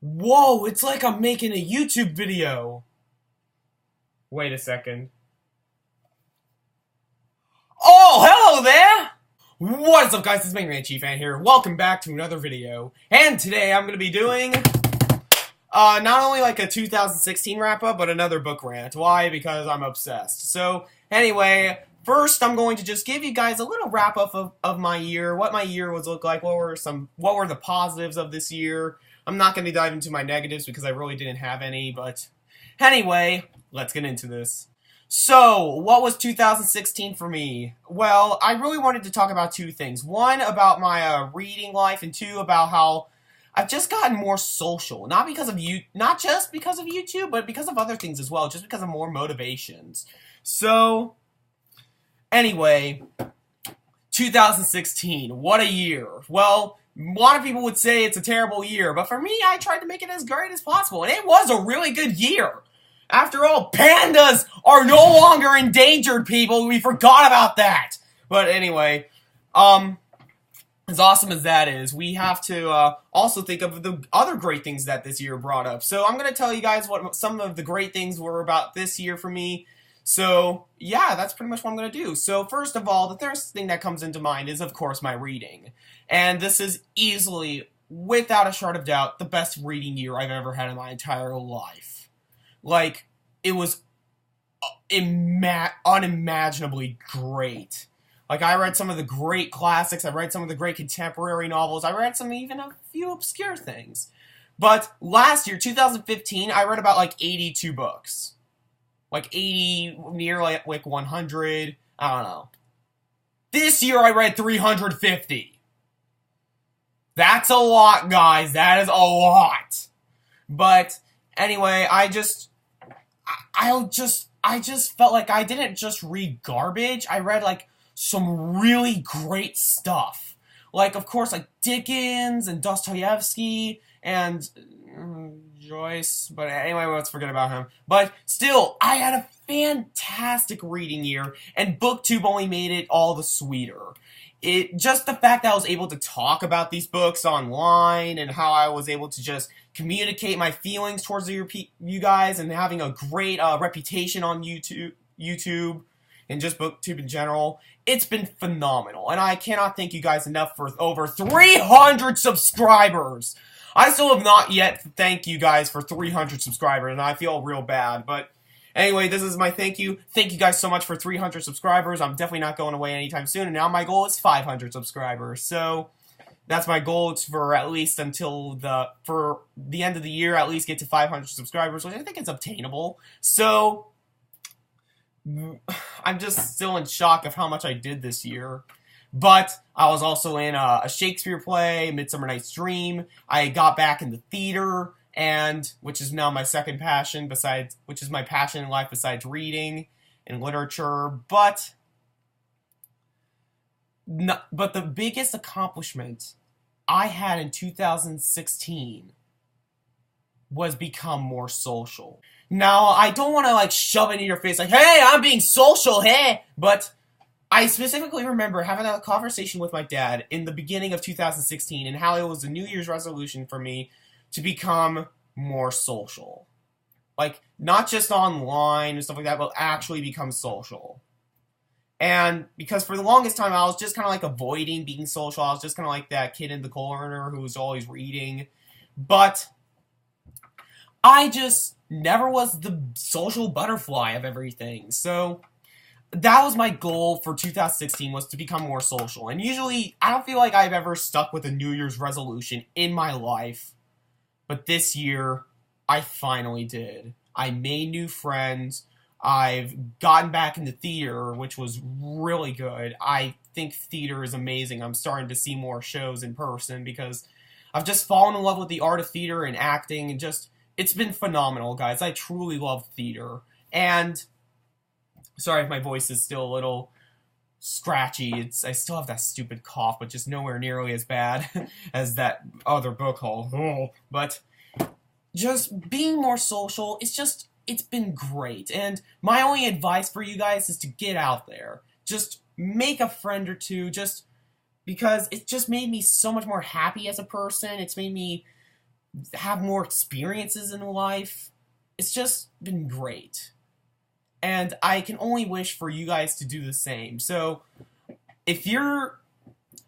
Whoa, it's like I'm making a YouTube video. Wait a second. Oh, hello there! What is up, guys? This is Rant Fan here. Welcome back to another video. And today I'm going to be doing not only like a 2016 wrap-up, but another book rant. Why? Because I'm obsessed. So, anyway, first I'm going to just give you guys a little wrap-up of my year, what my year was look like, what were the positives of this year. I'm not going to dive into my negatives because I really didn't have any, but anyway, let's get into this. So, what was 2016 for me? Well, I really wanted to talk about two things. One, about my reading life, and two, about how I've just gotten more social. Not just because of YouTube, but because of other things as well. Just because of more motivations. So, anyway, 2016. What a year. Well, a lot of people would say it's a terrible year, but for me, I tried to make it as great as possible, and it was a really good year. After all, pandas are no longer endangered, people. We forgot about that. But anyway, as awesome as that is, we have to also think of the other great things that this year brought up. So I'm going to tell you guys what some of the great things were about this year for me. So, yeah, that's pretty much what I'm going to do. So, first of all, the first thing that comes into mind is, of course, my reading. And this is easily, without a shred of doubt, the best reading year I've ever had in my entire life. Like, it was unimaginably great. Like, I read some of the great classics, I read some of the great contemporary novels, I read even a few obscure things. But last year, 2015, I read about, 82 books. 80, near, 100, I don't know. This year, I read 350. That's a lot, guys, that is a lot. But, anyway, I just felt like I didn't just read garbage. I read, some really great stuff. Of course, Dickens and Dostoevsky and Joyce. But anyway, let's forget about him. But still, I had a fantastic reading year, and BookTube only made it all the sweeter. Just the fact that I was able to talk about these books online and how I was able to just communicate my feelings towards you guys and having a great reputation on YouTube and just BookTube in general, it's been phenomenal. And I cannot thank you guys enough for over 300 subscribers. I still have not yet thanked you guys for 300 subscribers, and I feel real bad, but anyway, this is my thank you. Thank you guys so much for 300 subscribers. I'm definitely not going away anytime soon. And now my goal is 500 subscribers. So that's my goal. It's for at least for the end of the year, at least get to 500 subscribers, which I think is obtainable. So I'm just still in shock of how much I did this year. But I was also in a Shakespeare play, Midsummer Night's Dream. I got back in the theater, which is now my second passion which is my passion in life besides reading and literature, but the biggest accomplishment I had in 2016 was become more social. Now, I don't want to shove it in your face hey, I'm being social, hey, but I specifically remember having a conversation with my dad in the beginning of 2016 and how it was a New Year's resolution for me to become more social. Not just online and stuff like that, but actually become social. And because for the longest time, I was just kind of avoiding being social. I was just kind of like that kid in the corner who was always reading. But I just never was the social butterfly of everything. So that was my goal for 2016, was to become more social. And usually, I don't feel like I've ever stuck with a New Year's resolution in my life. But this year, I finally did. I made new friends. I've gotten back into theater, which was really good. I think theater is amazing. I'm starting to see more shows in person because I've just fallen in love with the art of theater and acting. And it's been phenomenal, guys. I truly love theater. And sorry if my voice is still a little scratchy. I still have that stupid cough, but just nowhere nearly as bad as that other book haul. But just being more social, it's been great. And my only advice for you guys is to get out there. Just make a friend or two, just because it just made me so much more happy as a person. It's made me have more experiences in life. It's just been great. And I can only wish for you guys to do the same. So, if you're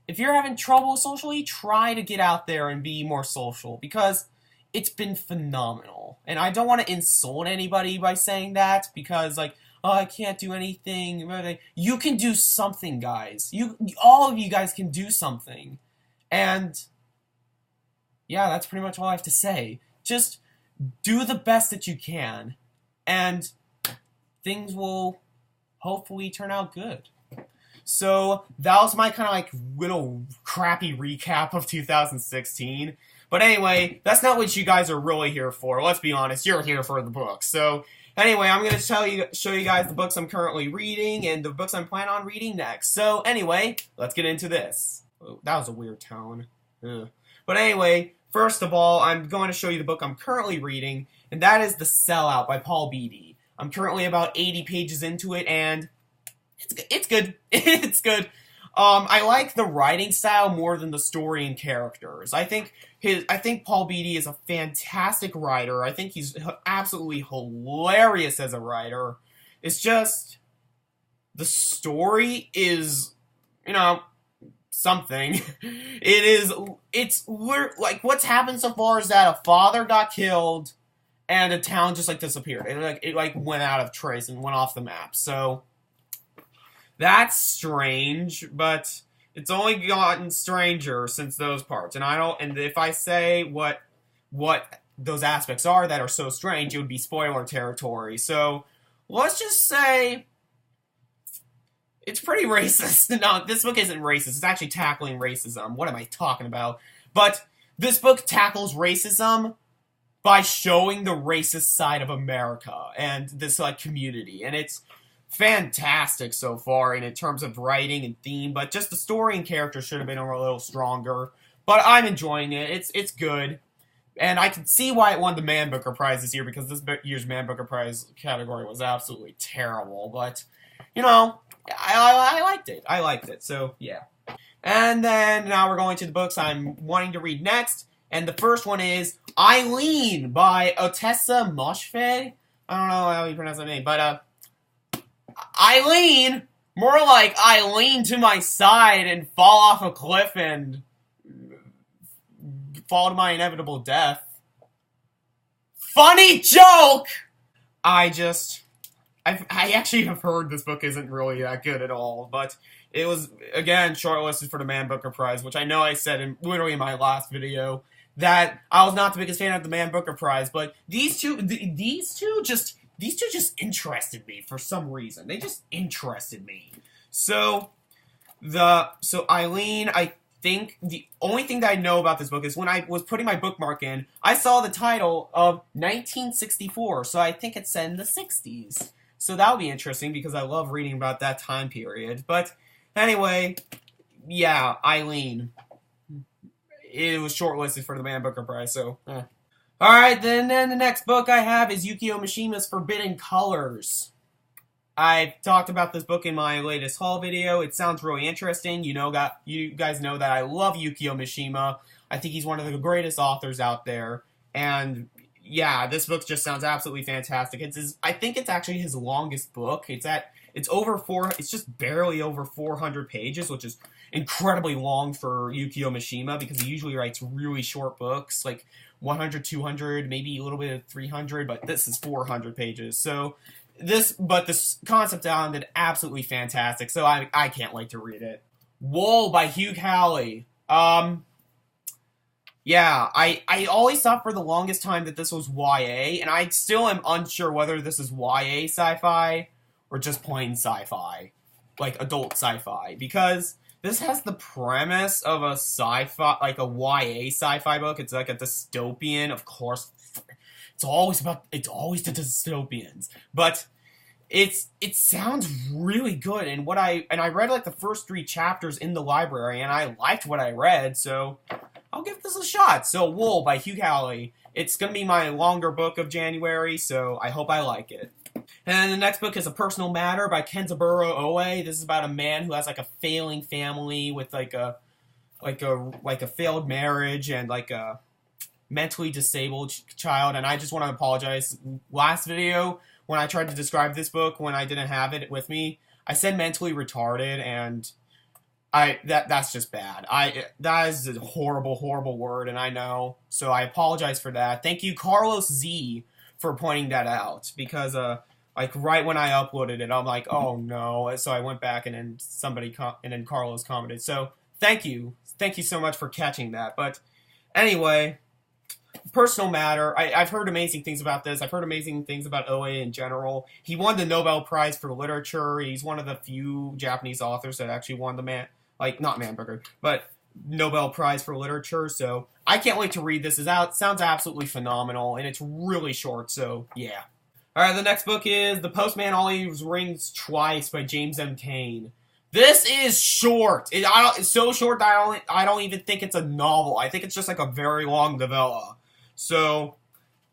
having trouble socially, try to get out there and be more social, because it's been phenomenal. And I don't want to insult anybody by saying that, because like, oh, I can't do anything. You can do something, guys. All of you guys can do something. And yeah, that's pretty much all I have to say. Just do the best that you can, and things will hopefully turn out good. So that was my kind of like little crappy recap of 2016. But anyway, that's not what you guys are really here for. Let's be honest, you're here for the books. So anyway, I'm going to show you guys the books I'm currently reading and the books I'm planning on reading next. So anyway, let's get into this. Oh, that was a weird tone. Ugh. But anyway, first of all, I'm going to show you the book I'm currently reading, and that is The Sellout by Paul Beatty. I'm currently about 80 pages into it, and it's good. It's good. I like the writing style more than the story and characters. I think Paul Beatty is a fantastic writer. I think he's absolutely hilarious as a writer. It's just the story is, something. It's like what's happened so far is that a father got killed and the town just like disappeared. It went out of trace and went off the map. So that's strange, but it's only gotten stranger since those parts. And if I say what those aspects are that are so strange, it would be spoiler territory. So let's just say it's pretty racist. No, this book isn't racist. It's actually tackling racism. What am I talking about? But this book tackles racism by showing the racist side of America and this community. And it's fantastic so far in terms of writing and theme, but just the story and characters should have been a little stronger. But I'm enjoying it. It's good. And I can see why it won the Man Booker Prize this year, because this year's Man Booker Prize category was absolutely terrible. But, I liked it. I liked it. So, yeah. And then now we're going to the books I'm wanting to read next. And the first one is Eileen by Otessa Moshfegh. I don't know how you pronounce that name, but Eileen, more like I lean to my side and fall off a cliff and fall to my inevitable death. Funny joke! I actually have heard this book isn't really that good at all, but it was, again, shortlisted for the Man Booker Prize, which I know I said literally in my last video that I was not the biggest fan of the Man Booker Prize, but these two just interested me for some reason. They just interested me. So Eileen, I think the only thing that I know about this book is when I was putting my bookmark in, I saw the title of 1964, so I think it's set in the 60s. So that'll be interesting because I love reading about that time period. But anyway, yeah, Eileen. It was shortlisted for the Man Booker Prize, so Alright, then the next book I have is Yukio Mishima's Forbidden Colors. I've talked about this book in my latest haul video. It sounds really interesting. You guys know that I love Yukio Mishima. I think he's one of the greatest authors out there. And yeah, this book just sounds absolutely fantastic. I think it's actually his longest book. It's just barely over 400 pages, which is incredibly long for Yukio Mishima because he usually writes really short books, like 100, 200, maybe a little bit of 300, but this is 400 pages. So this concept sounded absolutely fantastic, so I can't wait to read it. Wool by Hugh Howley. Yeah, I always thought for the longest time that this was YA, and I still am unsure whether this is YA sci-fi or just plain sci-fi, like adult sci-fi, because this has the premise of a sci-fi, like a YA sci-fi book. It's like a dystopian, of course. It's always the dystopians, but it sounds really good. And I read like the first 3 chapters in the library, and I liked what I read, so I'll give this a shot. So Wool by Hugh Howley. It's gonna be my longer book of January, so I hope I like it. And the next book is A Personal Matter by Kenzaburo Oe. This is about a man who has like a failing family with like a failed marriage and like a mentally disabled child, and I just want to apologize. Last video, when I tried to describe this book, when I didn't have it with me, I said mentally retarded, and that's just bad. That is a horrible, horrible word, and I know. So I apologize for that. Thank you, Carlos Z, for pointing that out, because like right when I uploaded it, I'm like, oh no. So I went back, and then Carlos commented. So thank you so much for catching that. But anyway, personal matter. I've heard amazing things about this. I've heard amazing things about OA in general. He won the Nobel Prize for Literature. He's one of the few Japanese authors that actually won the not Man Booker, but Nobel Prize for Literature. So I can't wait to read this. It sounds absolutely phenomenal, and it's really short. So yeah. All right, the next book is The Postman Always Rings Twice by James M. Cain. This is short. It's so short that I don't even think it's a novel. I think it's just like a very long novella. So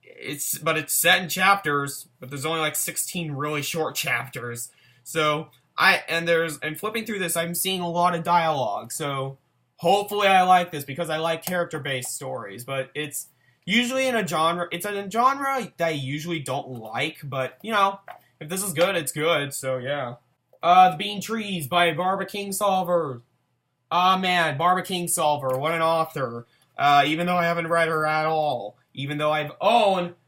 it's set in chapters, but there's only like 16 really short chapters. So and flipping through this, I'm seeing a lot of dialogue. So hopefully I like this, because I like character-based stories. But it's usually in a genre. It's in a genre that I usually don't like. But you know, if this is good, it's good. So yeah. The Bean Trees by Barbara Kingsolver. Ah man, Barbara Kingsolver, what an author. Even though I haven't read her at all. Even though like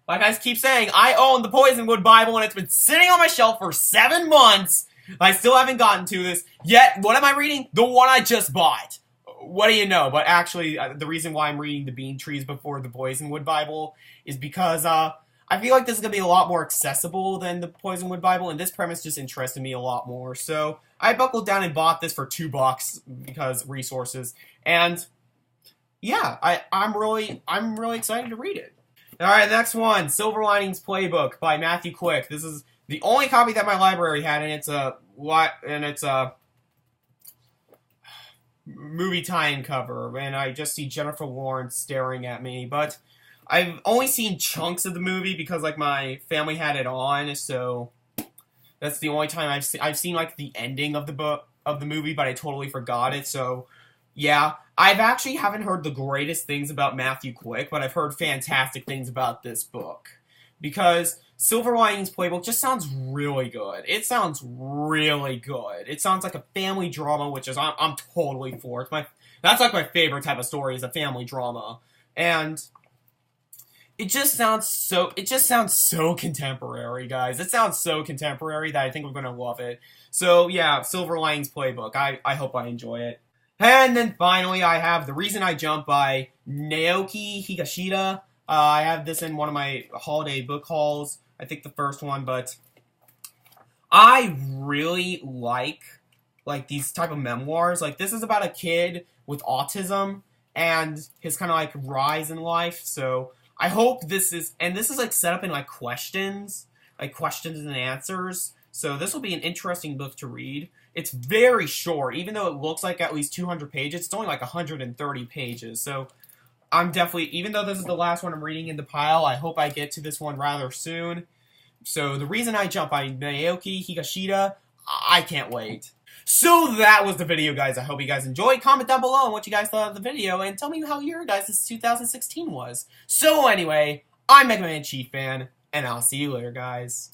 I keep saying, I own the Poisonwood Bible, and it's been sitting on my shelf for 7 months. I still haven't gotten to this. Yet, what am I reading? The one I just bought. What do you know? But actually, the reason why I'm reading The Bean Trees before the Poisonwood Bible is because, I feel like this is going to be a lot more accessible than the Poisonwood Bible, and this premise just interested me a lot more. So, I buckled down and bought this for $2 because resources. And yeah, I'm really excited to read it. Alright, next one, Silver Linings Playbook by Matthew Quick. This is the only copy that my library had, and it's a movie tie-in cover, and I just see Jennifer Lawrence staring at me, but I've only seen chunks of the movie because like my family had it on, so that's the only time I've seen like the ending of the movie, but I totally forgot it. So yeah, I've actually haven't heard the greatest things about Matthew Quick, but I've heard fantastic things about this book, because Silver Linings Playbook just sounds really good. It sounds really good. It sounds like a family drama, which is I'm totally for it. That's like my favorite type of story, is a family drama, and it just sounds so contemporary, guys. It sounds so contemporary that I think I'm gonna love it. So yeah, Silver Linings Playbook. I hope I enjoy it. And then finally, I have The Reason I Jump by Naoki Higashida. I have this in one of my holiday book hauls. I think the first one, but I really like these type of memoirs. Like, this is about a kid with autism and his kind of like rise in life. So I hope this is like set up in like questions and answers. So this will be an interesting book to read. It's very short, even though it looks like at least 200 pages. It's only like 130 pages. So I'm definitely, even though this is the last one I'm reading in the pile, I hope I get to this one rather soon. So The Reason I Jump by Naoki Higashida, I can't wait. So that was the video, guys. I hope you guys enjoyed. Comment down below on what you guys thought of the video, and tell me how your guys' 2016 was. So anyway, I'm Mega Man Chief Fan, and I'll see you later, guys.